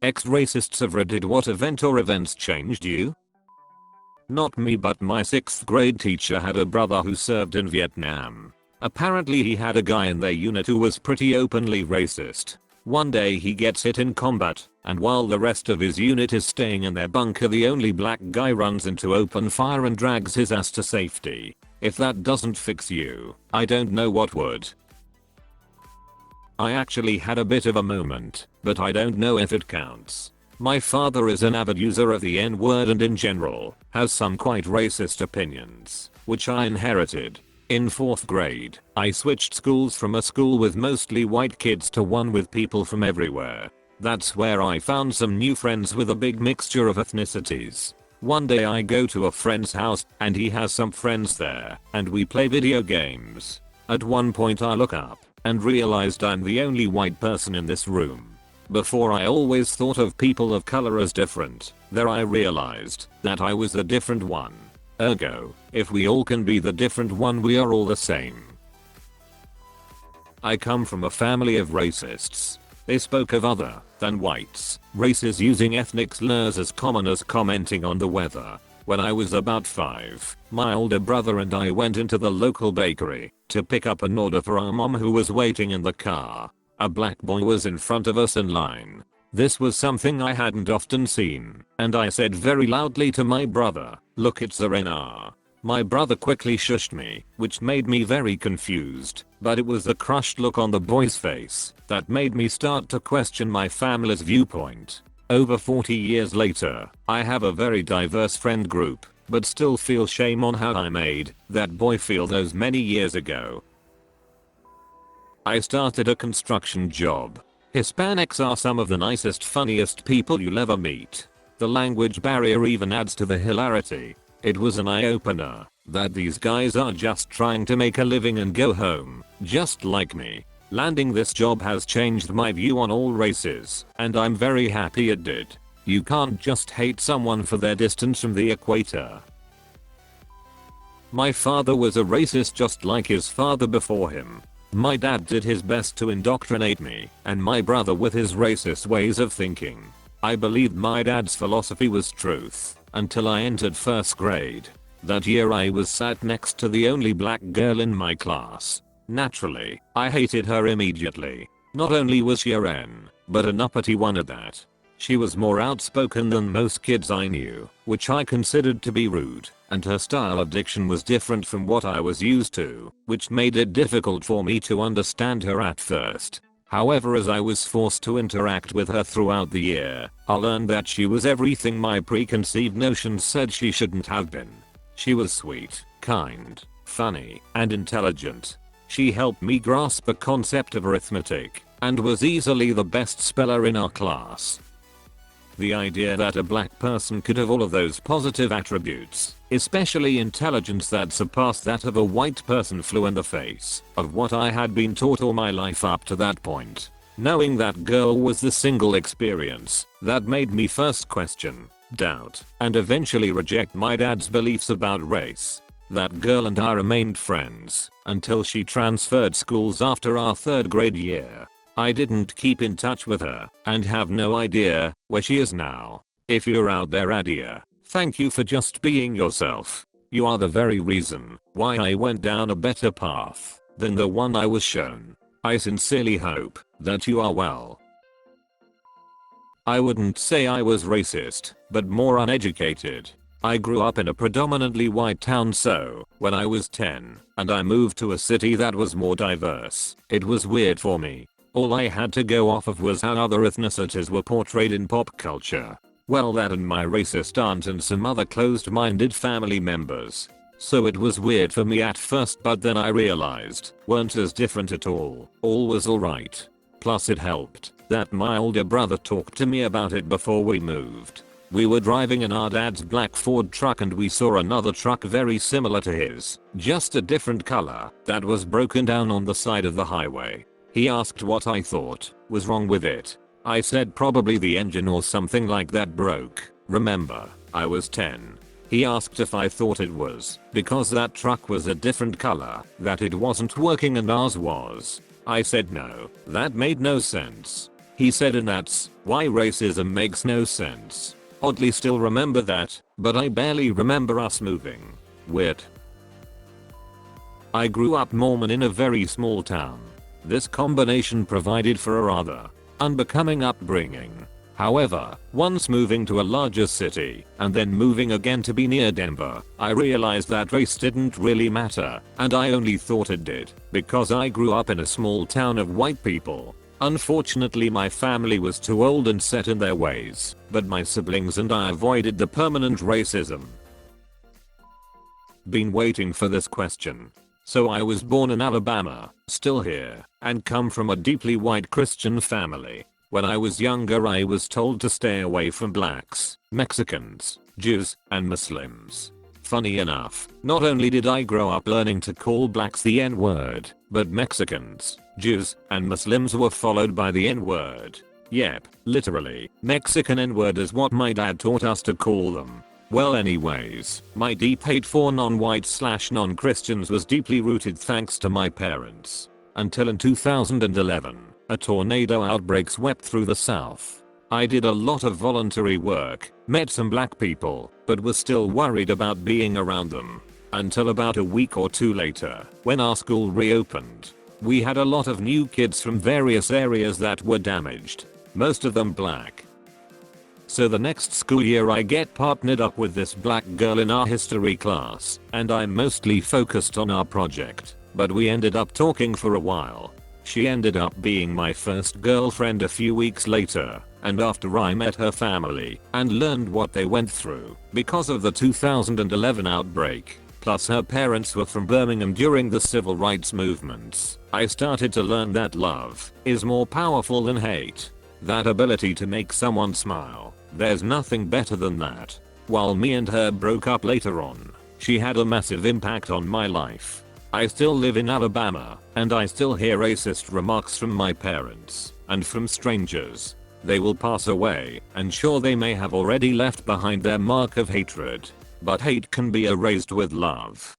Ex-racists of Reddit, what event or events changed you? Not me, but my 6th grade teacher had a brother who served in Vietnam. Apparently he had a guy in their unit who was pretty openly racist. One day he gets hit in combat, and while the rest of his unit is staying in their bunker, the only black guy runs into open fire and drags his ass to safety. If that doesn't fix you, I don't know what would. I actually had a bit of a moment, but I don't know if it counts. My father is an avid user of the N-word and in general has some quite racist opinions, which I inherited. In 4th grade, I switched schools from a school with mostly white kids to one with people from everywhere. That's where I found some new friends with a big mixture of ethnicities. One day I go to a friend's house and he has some friends there and we play video games. At one point I look up and realized I'm the only white person in this room. Before I always thought of people of color as different. There I realized that I was the different one. Ergo, if we all can be the different one, we are all the same. I come from a family of racists. They spoke of other than whites races using ethnic slurs as common as commenting on the weather. When I was about 5, my older brother and I went into the local bakery to pick up an order for our mom who was waiting in the car. A black boy was in front of us in line. This was something I hadn't often seen, and I said very loudly to my brother, "Look, it's a Renar." My brother quickly shushed me, which made me very confused, but it was the crushed look on the boy's face that made me start to question my family's viewpoint. Over 40 years later, I have a very diverse friend group, but still feel shame on how I made that boy feel those many years ago. I started a construction job. Hispanics are some of the nicest, funniest people you'll ever meet. The language barrier even adds to the hilarity. It was an eye-opener that these guys are just trying to make a living and go home, just like me. Landing this job has changed my view on all races, and I'm very happy it did. You can't just hate someone for their distance from the equator. My father was a racist just like his father before him. My dad did his best to indoctrinate me and my brother with his racist ways of thinking. I believed my dad's philosophy was truth until I entered 1st grade. That year I was sat next to the only black girl in my class. Naturally, I hated her immediately. Not only was she a N, but an uppity one at that. She was more outspoken than most kids I knew, which I considered to be rude, and her style of diction was different from what I was used to, which made it difficult for me to understand her at first. However, as I was forced to interact with her throughout the year, I learned that she was everything my preconceived notions said she shouldn't have been. She was sweet, kind, funny, and intelligent. She helped me grasp the concept of arithmetic, and was easily the best speller in our class. The idea that a black person could have all of those positive attributes, especially intelligence that surpassed that of a white person, flew in the face of what I had been taught all my life up to that point. Knowing that girl was the single experience that made me first question, doubt, and eventually reject my dad's beliefs about race. That girl and I remained friends until she transferred schools after our 3rd grade year. I didn't keep in touch with her and have no idea where she is now. If you're out there, Adia, thank you for just being yourself. You are the very reason why I went down a better path than the one I was shown. I sincerely hope that you are well. I wouldn't say I was racist, but more uneducated. I grew up in a predominantly white town, so when I was 10 and I moved to a city that was more diverse, it was weird for me. All I had to go off of was how other ethnicities were portrayed in pop culture. Well, that and my racist aunt and some other closed-minded family members. So it was weird for me at first, but then I realized weren't as different at all. All was alright. Plus it helped that my older brother talked to me about it before we moved. We were driving in our dad's black Ford truck and we saw another truck very similar to his, just a different color, that was broken down on the side of the highway. He asked what I thought was wrong with it. I said probably the engine or something like that broke. Remember, I was 10. He asked if I thought it was because that truck was a different color that it wasn't working and ours was. I said no, that made no sense. He said, and that's why racism makes no sense. Oddly still remember that, but I barely remember us moving. Weird. I grew up Mormon in a very small town. This combination provided for a rather unbecoming upbringing. However, once moving to a larger city, and then moving again to be near Denver, I realized that race didn't really matter, and I only thought it did, because I grew up in a small town of white people. Unfortunately, my family was too old and set in their ways, but my siblings and I avoided the permanent racism. Been waiting for this question. So I was born in Alabama, still here, and come from a deeply white Christian family. When I was younger, I was told to stay away from blacks, Mexicans, Jews, and Muslims. Funny enough, not only did I grow up learning to call blacks the N-word, but Mexicans, Jews, and Muslims were followed by the N-word. Yep, literally, Mexican N-word is what my dad taught us to call them. Well, anyways, my deep hate for non-white/non-Christians was deeply rooted thanks to my parents. Until in 2011, a tornado outbreak swept through the South. I did a lot of voluntary work, met some black people, but was still worried about being around them. Until about a week or two later, when our school reopened. We had a lot of new kids from various areas that were damaged, most of them black. So the next school year I get partnered up with this black girl in our history class, and I mostly focused on our project, but we ended up talking for a while. She ended up being my first girlfriend a few weeks later, and after I met her family and learned what they went through because of the 2011 outbreak, plus her parents were from Birmingham during the civil rights movements, I started to learn that love is more powerful than hate. That ability to make someone smile, there's nothing better than that. While me and her broke up later on, she had a massive impact on my life. I still live in Alabama, and I still hear racist remarks from my parents, and from strangers. They will pass away, and sure, they may have already left behind their mark of hatred, but hate can be erased with love.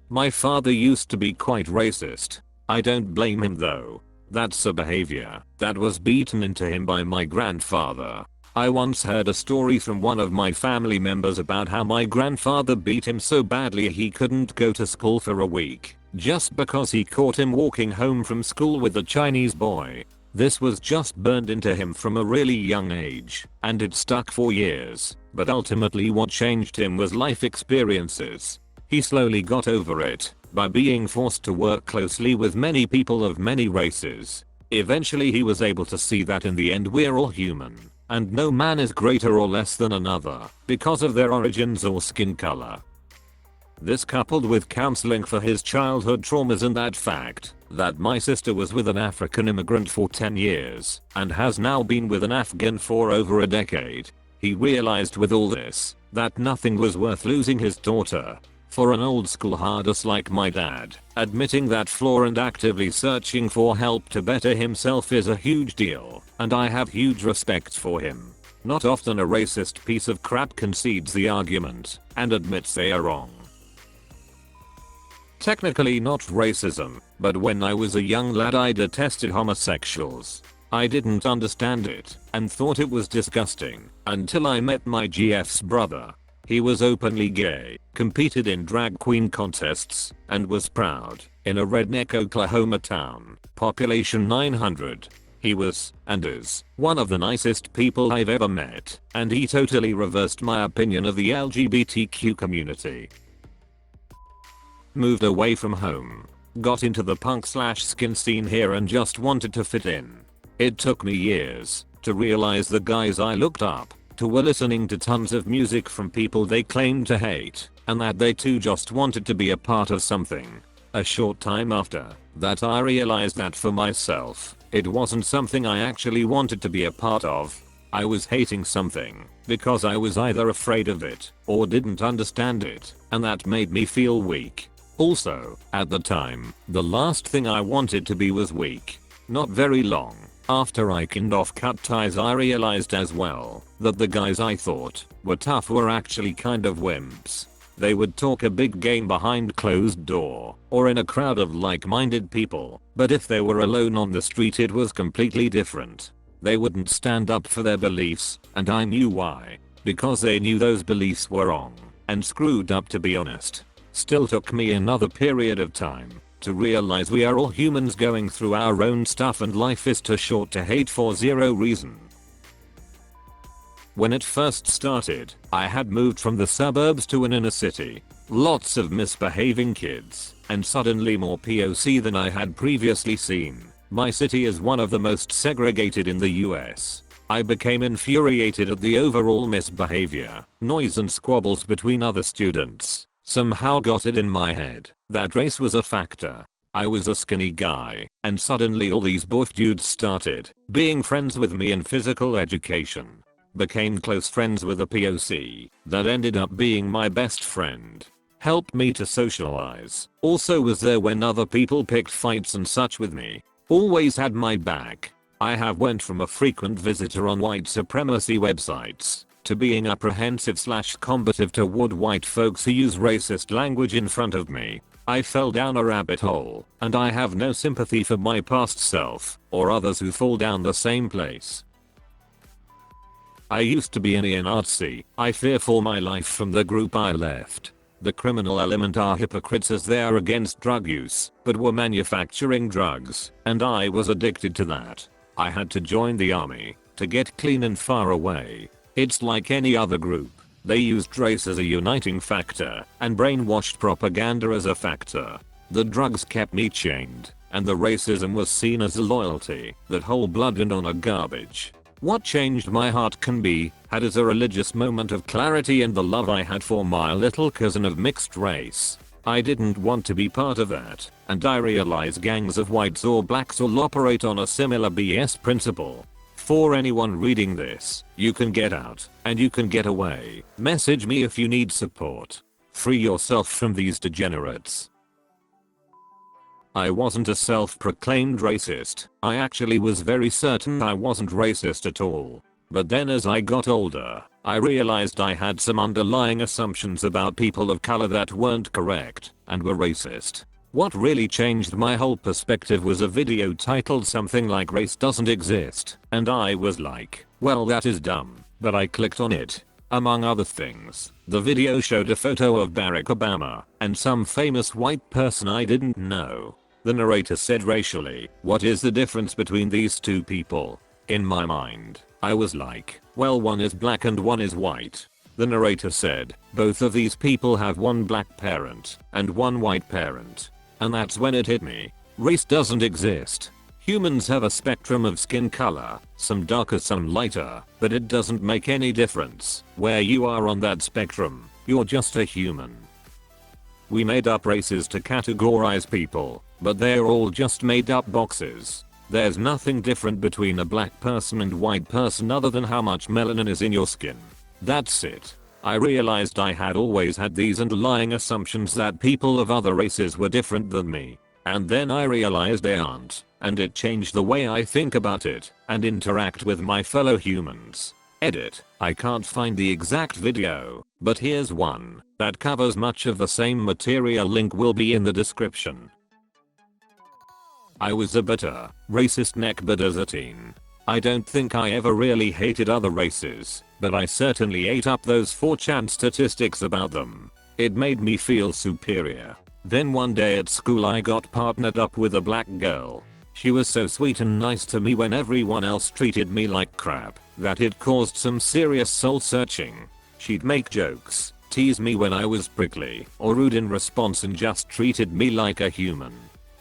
My father used to be quite racist. I don't blame him though. That's a behavior that was beaten into him by my grandfather. I once heard a story from one of my family members about how my grandfather beat him so badly he couldn't go to school for a week, just because he caught him walking home from school with a Chinese boy. This was just burned into him from a really young age, and it stuck for years, but ultimately what changed him was life experiences. He slowly got over it, by being forced to work closely with many people of many races. Eventually he was able to see that in the end we're all human, and no man is greater or less than another because of their origins or skin color. This coupled with counseling for his childhood traumas and that fact that my sister was with an African immigrant for 10 years and has now been with an Afghan for over a decade, he realized with all this that nothing was worth losing his daughter. For an old school hard ass like my dad, admitting that flaw and actively searching for help to better himself is a huge deal, and I have huge respect for him. Not often a racist piece of crap concedes the argument and admits they are wrong. Technically not racism, but when I was a young lad I detested homosexuals. I didn't understand it and thought it was disgusting until I met my GF's brother. He was openly gay, competed in drag queen contests, and was proud, in a redneck Oklahoma town, population 900. He was, and is, one of the nicest people I've ever met, and he totally reversed my opinion of the LGBTQ community. Moved away from home, got into the punk/skin scene here and just wanted to fit in. It took me years to realize the guys I looked up to were listening to tons of music from people they claimed to hate, and that they too just wanted to be a part of something. A short time after that I realized that for myself, it wasn't something I actually wanted to be a part of. I was hating something because I was either afraid of it or didn't understand it, and that made me feel weak. Also, at the time, the last thing I wanted to be was weak. Not very long after I kicked off cut ties I realized as well that the guys I thought were tough were actually kind of wimps. They would talk a big game behind closed door or in a crowd of like-minded people, but if they were alone on the street it was completely different. They wouldn't stand up for their beliefs, and I knew why. Because they knew those beliefs were wrong and screwed up, to be honest. Still took me another period of time to realize we are all humans going through our own stuff and life is too short to hate for zero reason. When it first started, I had moved from the suburbs to an inner city. Lots of misbehaving kids, and suddenly more POC than I had previously seen. My city is one of the most segregated in the US. I became infuriated at the overall misbehavior, noise and squabbles between other students. Somehow got it in my head that race was a factor. I was a skinny guy, and suddenly all these buff dudes started being friends with me in physical education. Became close friends with a POC that ended up being my best friend. Helped me to socialize. Also was there when other people picked fights and such with me. Always had my back. I have went from a frequent visitor on white supremacy websites to being apprehensive/combative toward white folks who use racist language in front of me. I fell down a rabbit hole, and I have no sympathy for my past self or others who fall down the same place. I used to be an Nazi. I fear for my life from the group I left. The criminal element are hypocrites as they are against drug use, but were manufacturing drugs, and I was addicted to that. I had to join the army to get clean and far away. It's like any other group. They used race as a uniting factor and brainwashed propaganda as a factor. The drugs kept me chained, and the racism was seen as a loyalty. That whole blood and honor garbage. What changed my heart can be had as a religious moment of clarity and the love I had for my little cousin of mixed race. I didn't want to be part of that, and I realize gangs of whites or blacks all operate on a similar BS principle. For anyone reading this, you can get out, and you can get away. Message me if you need support. Free yourself from these degenerates. I wasn't a self-proclaimed racist. I actually was very certain I wasn't racist at all. But then as I got older, I realized I had some underlying assumptions about people of color that weren't correct and were racist. What really changed my whole perspective was a video titled something like "Race Doesn't Exist," and I was like, well, that is dumb, but I clicked on it. Among other things, the video showed a photo of Barack Obama and some famous white person I didn't know. The narrator said racially, what is the difference between these two people? In my mind, I was like, well, one is black and one is white. The narrator said, both of these people have one black parent and one white parent. And that's when it hit me. Race doesn't exist. Humans have a spectrum of skin color, some darker, some lighter, but it doesn't make any difference where you are on that spectrum. You're just a human. We made up races to categorize people, but they're all just made up boxes. There's nothing different between a black person and white person other than how much melanin is in your skin. That's it. I realized I had always had these underlying assumptions that people of other races were different than me. And then I realized they aren't, and it changed the way I think about it and interact with my fellow humans. Edit. I can't find the exact video, but here's one that covers much of the same material. Link will be in the description. I was a bitter, racist neckbeard as a teen. I don't think I ever really hated other races, but I certainly ate up those 4chan statistics about them. It made me feel superior. Then one day at school I got partnered up with a black girl. She was so sweet and nice to me when everyone else treated me like crap that it caused some serious soul searching. She'd make jokes, tease me when I was prickly or rude in response, and just treated me like a human.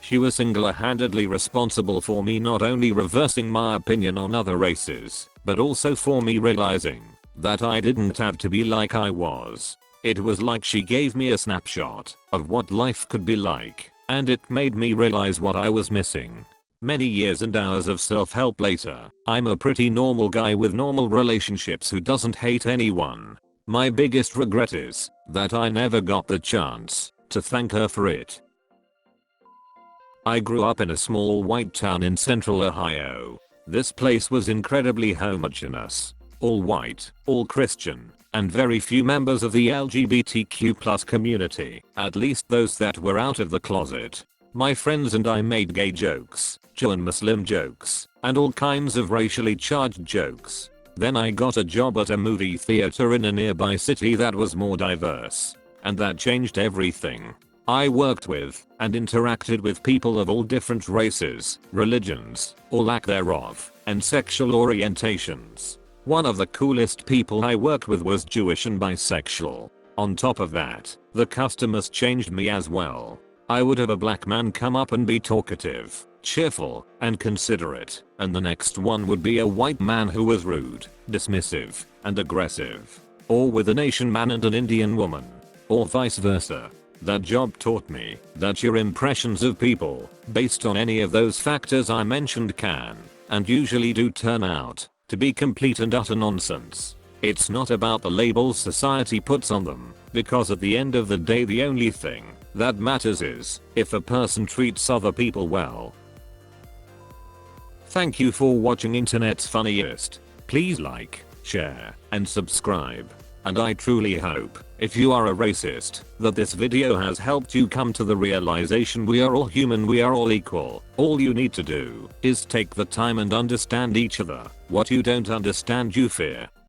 She was single-handedly responsible for me not only reversing my opinion on other races, but also for me realizing that I didn't have to be like I was. It was like she gave me a snapshot of what life could be like, and it made me realize what I was missing. Many years and hours of self-help later, I'm a pretty normal guy with normal relationships who doesn't hate anyone. My biggest regret is that I never got the chance to thank her for it. I grew up in a small white town in central Ohio. This place was incredibly homogeneous. All white, all Christian, and very few members of the LGBTQ+ community, at least those that were out of the closet. My friends and I made gay jokes, Jew and Muslim jokes, and all kinds of racially charged jokes. Then I got a job at a movie theater in a nearby city that was more diverse. And that changed everything. I worked with and interacted with people of all different races, religions, or lack thereof, and sexual orientations. One of the coolest people I worked with was Jewish and bisexual. On top of that, the customers changed me as well. I would have a black man come up and be talkative, cheerful, and considerate, and the next one would be a white man who was rude, dismissive, and aggressive. Or with an Asian man and an Indian woman. Or vice versa. That job taught me that your impressions of people, based on any of those factors I mentioned, can, and usually do, turn out to be complete and utter nonsense. It's not about the labels society puts on them, because at the end of the day the only thing that matters is if a person treats other people well. Thank you for watching Internet's Funniest. Please like, share, and subscribe. And I truly hope, if you are a racist, that this video has helped you come to the realization we are all human, we are all equal. All you need to do is take the time and understand each other. What you don't understand you fear.